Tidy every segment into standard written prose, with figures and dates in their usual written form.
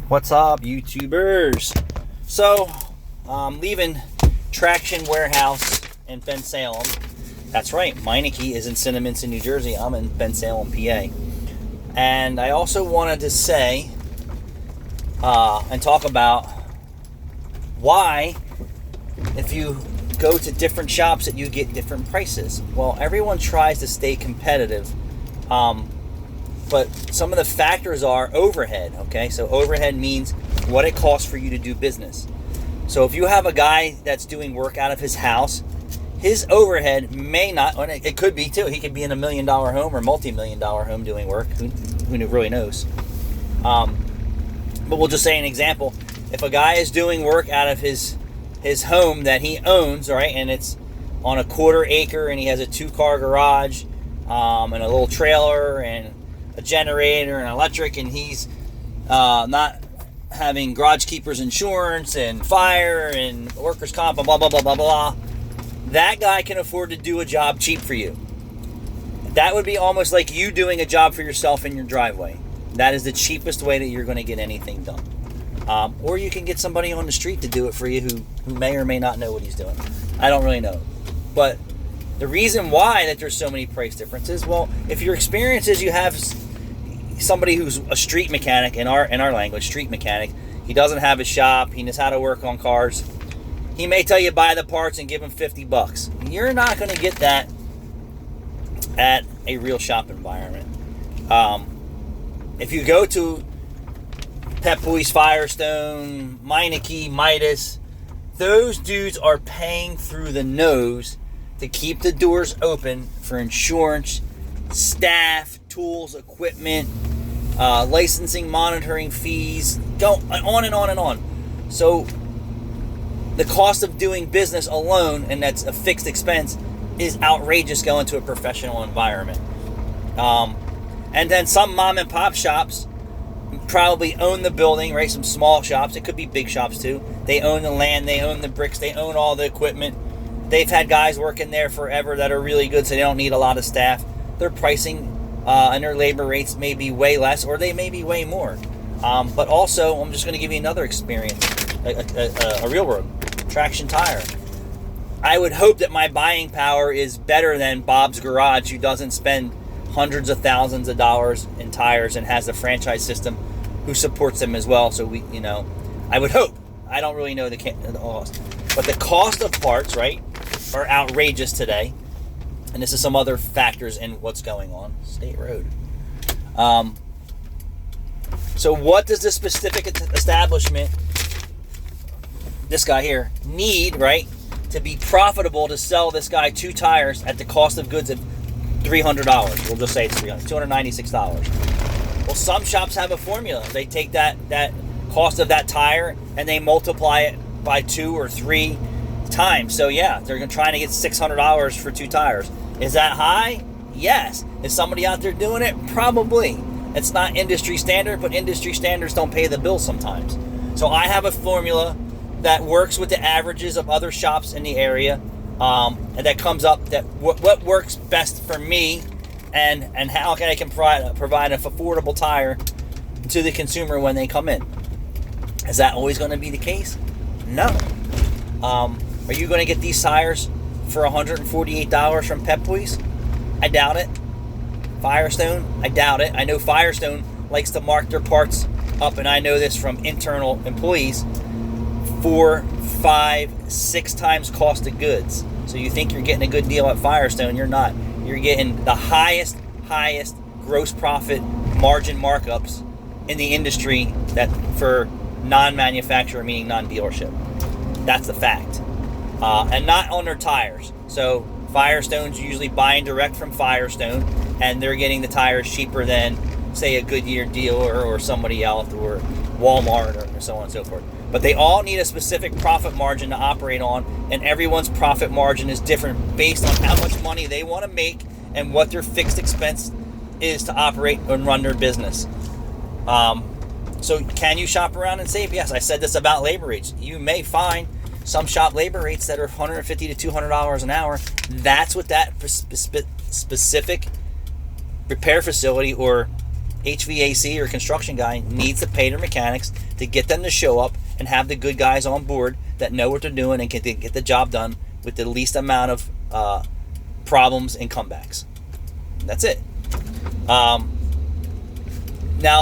What's up, YouTubers? So, leaving Traction Warehouse in Bensalem. That's right, Meineke is in Cinnaminson, New Jersey. I'm in Bensalem, PA. And I also wanted to say and talk about why, if you go to different shops, that you get different prices. Well, everyone tries to stay competitive. But some of the factors are overhead, okay? So overhead means what it costs for you to do business. So if you have a guy that's doing work out of his house, his overhead may not, and it could be too, he could be in $1 million home or multi-million-dollar home doing work, who really knows. But we'll just say an example. If a guy is doing work out of his home that he owns, all right, and it's on a 1/4 acre, and he has a 2-car garage, and a little trailer, and a generator and electric, and he's not having garage keeper's insurance and fire and workers' comp and blah, blah, blah, blah, blah, that guy can afford to do a job cheap for you. That would be almost like you doing a job for yourself in your driveway. That is the cheapest way that you're going to get anything done. Or you can get somebody on the street to do it for you who may or may not know what he's doing. I don't really know. But the reason why that there's so many price differences, well, if your experience is you have somebody who's a street mechanic, in our language, street mechanic, he doesn't have a shop, he knows how to work on cars, he may tell you buy the parts and give him $50. You're not going to get that at a real shop environment. If you go to Pep Boys, Firestone, Meineke, Midas, those dudes are paying through the nose to keep the doors open for insurance, staff, tools, equipment, licensing, monitoring fees, go on and on and on. So the cost of doing business alone, and that's a fixed expense, is outrageous going to a professional environment. And then some mom and pop shops probably own the building, right? Some small shops, it could be big shops too. They own the land, they own the bricks, they own all the equipment. They've had guys working there forever that are really good, so they don't need a lot of staff. Their pricing and their labor rates may be way less, or they may be way more. But also, I'm just going to give you another experience, a real world Traction Tire. I would hope that my buying power is better than Bob's Garage, who doesn't spend hundreds of thousands of dollars in tires and has a franchise system who supports them as well. So I would hope. I don't really know the cost. But the cost of parts, right, are outrageous today. And this is some other factors in what's going on. State road. So what does this specific establishment, this guy here, need, right, to be profitable to sell this guy 2 tires at the cost of goods of $300? We'll just say it's $296. Well, some shops have a formula. They take that cost of that tire and they multiply it by 2 or 3 times. So yeah, they're trying to get $600 for 2 tires. Is that high? Yes. Is somebody out there doing it? Probably. It's not industry standard, but industry standards don't pay the bill sometimes. So I have a formula that works with the averages of other shops in the area, and that comes up that what works best for me, and how I can provide an affordable tire to the consumer when they come in. Is that always going to be the case? No. Are you going to get these tires for $148 from Pep Boys? I doubt it. Firestone? I doubt it. I know Firestone likes to mark their parts up, and I know this from internal employees, 4, 5, 6 times cost of goods. So you think you're getting a good deal at Firestone, you're not. You're getting the highest gross profit margin markups in the industry that for non-manufacturer, meaning non-dealership. That's the fact. And not on their tires. So Firestone's usually buying direct from Firestone, and they're getting the tires cheaper than, say, a Goodyear dealer or somebody else, or Walmart, or so on and so forth. But they all need a specific profit margin to operate on, and everyone's profit margin is different based on how much money they want to make and what their fixed expense is to operate and run their business. So can you shop around and save? Yes, I said this about labor rates. You may find some shop labor rates that are $150 to $200 an hour. That's what that specific repair facility or HVAC or construction guy needs to pay their mechanics to get them to show up and have the good guys on board that know what they're doing and can get the job done with the least amount of problems and comebacks. That's it. Now,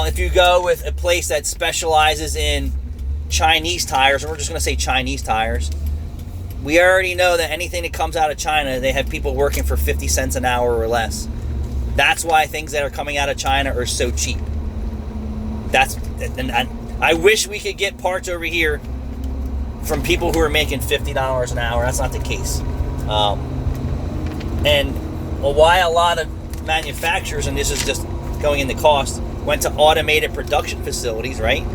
if you go with a place that specializes in Chinese tires, or we're just going to say Chinese tires, we already know that anything that comes out of China, they have people working for 50 cents an hour or less. That's why things that are coming out of China are so cheap. And I wish we could get parts over here from people who are making $50 an hour. That's not the case. Why a lot of manufacturers, and this is just going into cost, went to automated production facilities, right?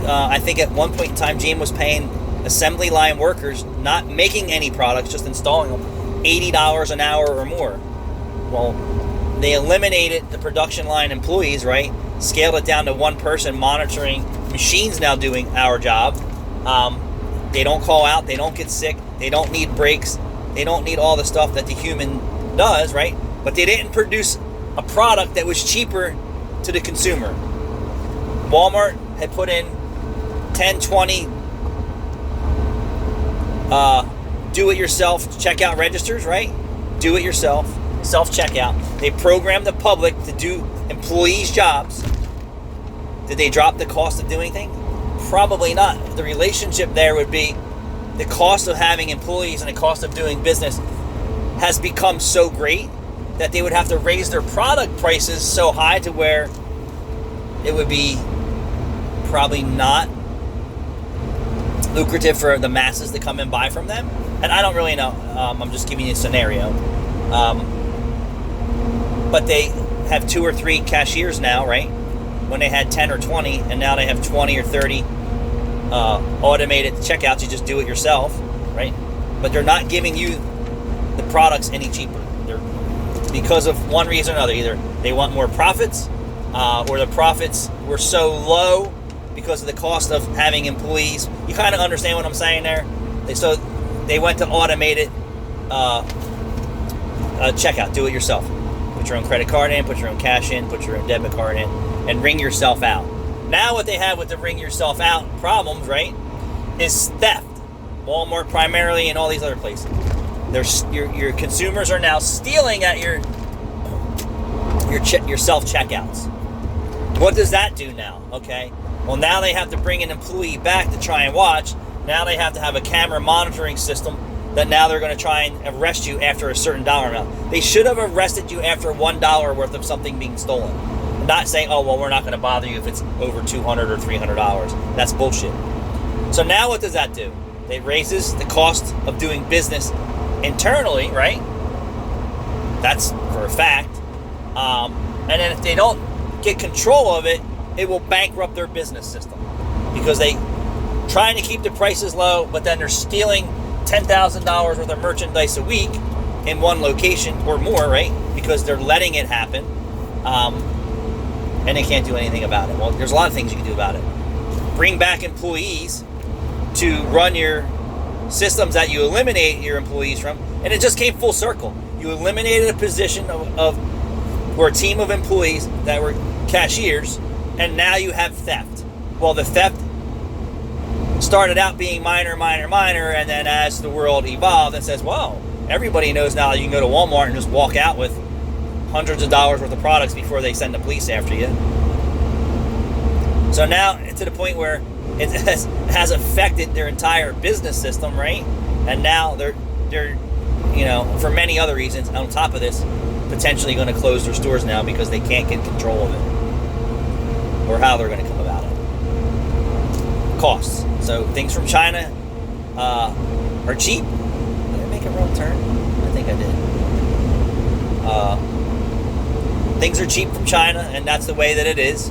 I think at one point in time, GM was paying assembly line workers, not making any products, just installing them, $80 an hour or more. Well, they eliminated the production line employees, right? Scaled it down to one person monitoring machines now doing our job. They don't call out, they don't get sick, they don't need breaks, they don't need all the stuff that the human does, right? But they didn't produce a product that was cheaper to the consumer. Walmart had put in 10, 20 do-it-yourself checkout registers, right? Do-it-yourself, self-checkout. They programmed the public to do employees' jobs. Did they drop the cost of doing anything? Probably not. The relationship there would be the cost of having employees and the cost of doing business has become so great that they would have to raise their product prices so high to where it would be probably not lucrative for the masses to come and buy from them. And I don't really know. I'm just giving you a scenario. But they have 2 or 3 cashiers now, right? When they had 10 or 20, and now they have 20 or 30 automated checkouts. You just do it yourself, right? But they're not giving you the products any cheaper. They're, because of one reason or another. Either they want more profits, or the profits were so low because of the cost of having employees. You kind of understand what I'm saying there? So they went to automated checkout, do it yourself. Put your own credit card in, put your own cash in, put your own debit card in, and ring yourself out. Now what they have with the ring yourself out problems, right, is theft. Walmart primarily and all these other places. Your consumers are now stealing at your self-checkouts. What does that do now? Okay. Well, now they have to bring an employee back to try and watch. Now they have to have a camera monitoring system that now they're going to try and arrest you after a certain dollar amount. They should have arrested you after $1 worth of something being stolen. Not saying, oh, well, we're not going to bother you if it's over $200 or $300. That's bullshit. So now what does that do? It raises the cost of doing business internally, right? That's for a fact. And then if they don't get control of it, it will bankrupt their business system. Because they trying to keep the prices low, but then they're stealing $10,000 worth of merchandise a week in one location or more, right? Because they're letting it happen. And they can't do anything about it. Well, there's a lot of things you can do about it. Bring back employees to run your systems that you eliminate your employees from, and it just came full circle. You eliminated a position or a team of employees that were cashiers, and now you have theft. Well, the theft started out being minor, and then as the world evolved and says, well, everybody knows now you can go to Walmart and just walk out with hundreds of dollars worth of products before they send the police after you. So now it's to the point where it has affected their entire business system, right? And now they're for many other reasons, on top of this, potentially going to close their stores now because they can't get control of it. Or how they're going to come about it. Costs. So things from China are cheap. Did I make a wrong turn? I think I did. Things are cheap from China, and that's the way that it is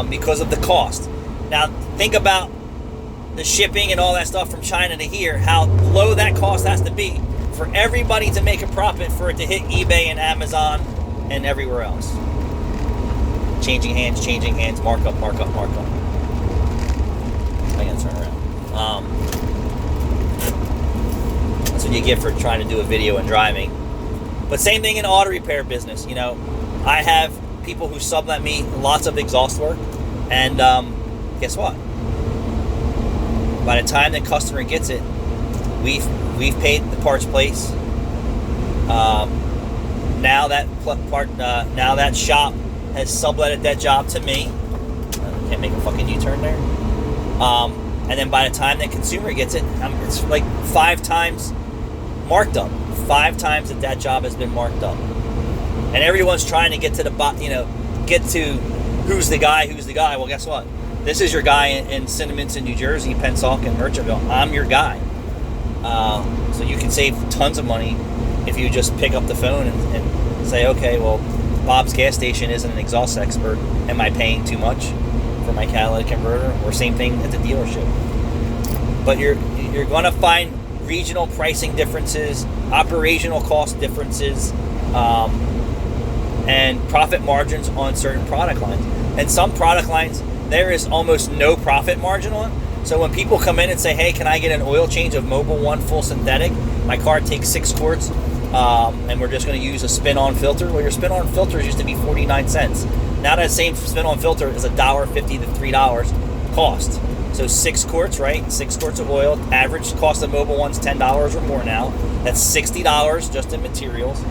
because of the cost. Now, think about the shipping and all that stuff from China to here, how low that cost has to be for everybody to make a profit for it to hit eBay and Amazon and everywhere else. Changing hands, markup. I gotta turn around. That's what you get for trying to do a video and driving. But same thing in auto repair business. I have people who sublet me lots of exhaust work, and guess what? By the time the customer gets it, we've paid the parts place. Now that shop has subletted that job to me. Can't make a fucking U-turn there. And then by the time the consumer gets it, it's like 5 times marked up. 5 times that job has been marked up. And everyone's trying to get to get to who's the guy. Well, guess what? This is your guy in Cinnaminson, New Jersey, Pensacola, Merchantville. I'm your guy. So you can save tons of money if you just pick up the phone and say, okay, well, Bob's gas station isn't an exhaust expert. Am I paying too much for my catalytic converter? Or same thing at the dealership. But you're going to find regional pricing differences, operational cost differences, and profit margins on certain product lines. And some product lines, there is almost no profit margin on. So when people come in and say, hey, can I get an oil change of Mobil 1 full synthetic? My car takes 6 quarts, and we're just going to use a spin-on filter. Well, your spin-on filters used to be 49 cents. Now that same spin-on filter is $1.50 to $3 cost. So 6 quarts, right? 6 quarts of oil. Average cost of Mobil 1's $10 or more now. That's $60 just in materials.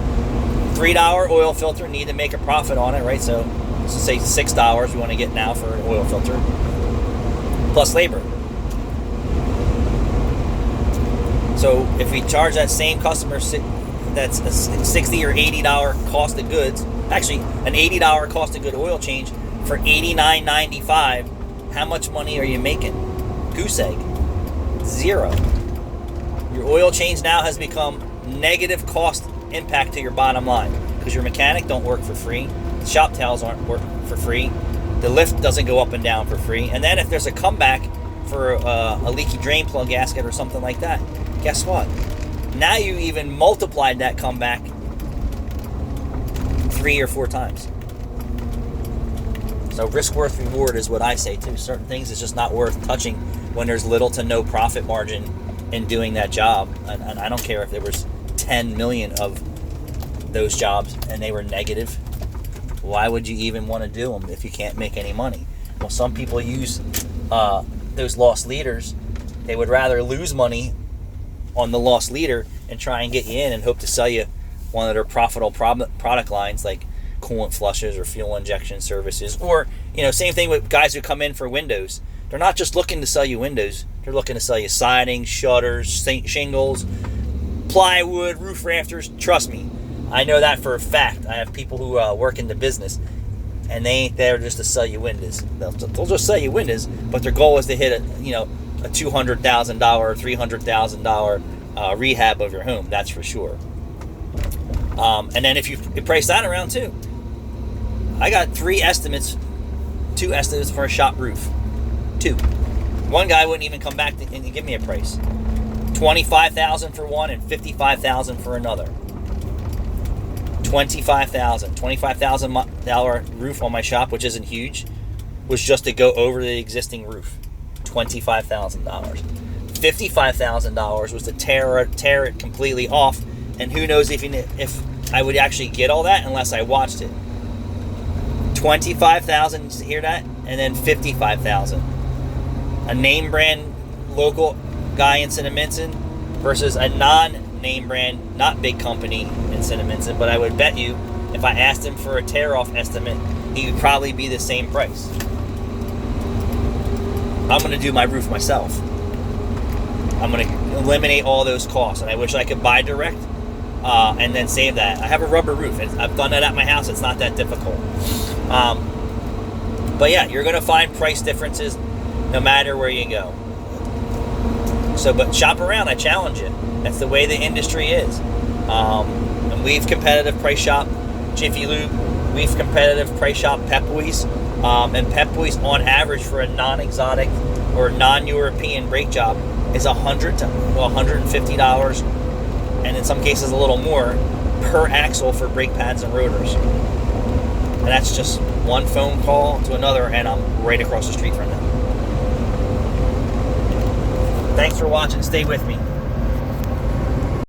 $3 oil filter, need to make a profit on it, right? So let's say $6 we want to get now for an oil filter, plus labor. So if we charge that same customer, that's a $60 or $80 cost of goods, actually an $80 cost of good oil change for $89.95, how much money are you making? Goose egg. 0. Your oil change now has become negative cost impact to your bottom line because your mechanic don't work for free, the shop towels aren't working for free, the lift doesn't go up and down for free, and then if there's a comeback for a leaky drain plug gasket or something like that, guess what? Now you even multiplied that comeback 3 or 4 times. So risk worth reward is what I say too. Certain things is just not worth touching when there's little to no profit margin in doing that job. And I don't care if there was 10 million of those jobs and they were negative. Why would you even want to do them if you can't make any money? Well, some people use those lost leaders. They would rather lose money on the lost leader and try and get you in and hope to sell you one of their profitable product lines like coolant flushes or fuel injection services. Or, same thing with guys who come in for windows. They're not just looking to sell you windows. They're looking to sell you siding, shutters, shingles, plywood, roof rafters. Trust me, I know that for a fact. I have people who work in the business, and they ain't there just to sell you windows. They'll just sell you windows, but their goal is to hit a $200,000, $300,000 rehab of your home. That's for sure. And then if you price that around too, I got 2 estimates for a shop roof. 2. One guy wouldn't even come back and give me a price. $25,000 for one and $55,000 for another. $25,000 roof on my shop, which isn't huge, was just to go over the existing roof. $25,000. $55,000 was to tear it completely off, and who knows if I would actually get all that unless I watched it. $25,000, hear that? And then $55,000. A name brand local guy in Cinnaminson versus a non-name brand, not big company in Cinnaminson, but I would bet you if I asked him for a tear-off estimate, he would probably be the same price. I'm going to do my roof myself. I'm going to eliminate all those costs, and I wish I could buy direct and then save that. I have a rubber roof. I've done that at my house. It's not that difficult. But yeah, you're going to find price differences no matter where you go. But shop around. I challenge you. That's the way the industry is. And we've competitive price shop Jiffy Lube. We've competitive price shop Pep Boys. And Pep Boys on average for a non-exotic or non-European brake job is $100 to $150, and in some cases a little more, per axle for brake pads and rotors. And that's just one phone call to another, and I'm right across the street from them. Thanks for watching. Stay with me.